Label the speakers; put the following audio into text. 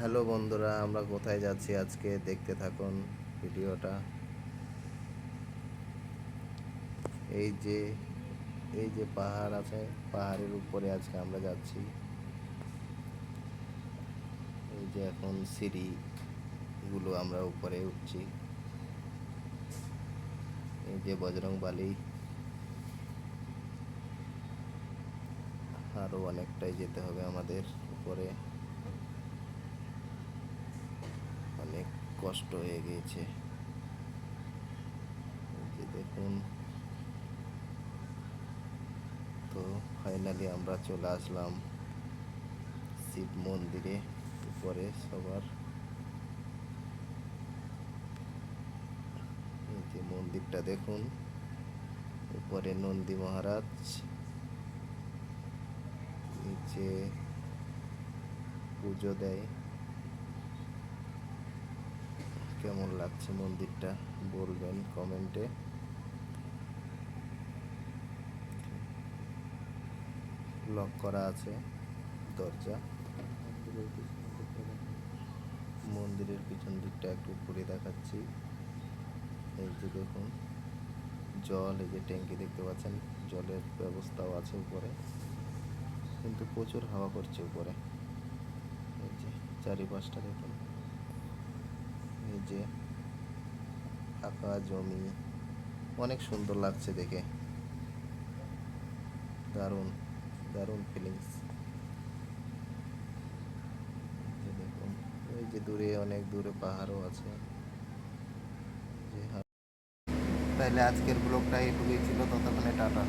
Speaker 1: Hello বন্ধুরা, আমরা কোথায় যাচ্ছি আজকে দেখতে থাকুন ভিডিওটা। এই যে এই যে পাহাড় আছে, পাহাড়ের উপরে আজকে আমরা যাচ্ছি। এই যে এখন সিঁড়িগুলো আমরা উপরে উঠছি। এই যে বজরংবালি, আরও অনেকটাই যেতে হবে আমাদের উপরে। অনেক কষ্ট হয়ে গিয়েছে। এই যে দেখুন, তো ফাইনালি আমরা চলে আসলাম শিব মন্দিরে উপরে সবার। এই যে মন্দিরটা দেখুন, উপরে নন্দী মহারাজ, নিচে পুজো দেয়। কেমন লাগছে মন্দিরটা বলবেন কমেন্টে। লক করা আছে দরজা। মন্দিরের পিছন দিকটা একটু ঘুরে দেখাচ্ছি। এই যে দেখুন জল, এই যে ট্যাঙ্কি দেখতে পাচ্ছেন, জলের ব্যবস্থাও আছে উপরে, কিন্তু প্রচুর হাওয়া করছে উপরে। এই যে চারিপাশটা দেখুন, এই যে ফাঁকা জমি, অনেক সুন্দর লাগছে দেখে। দারুণ দারুণ ফিলিংস। দেখুন ওই যে দূরে, অনেক দূরে পাহাড়ও আছে। তাহলে আজকের ব্লগটা এটুকুই ছিল, ততক্ষণে টাটা।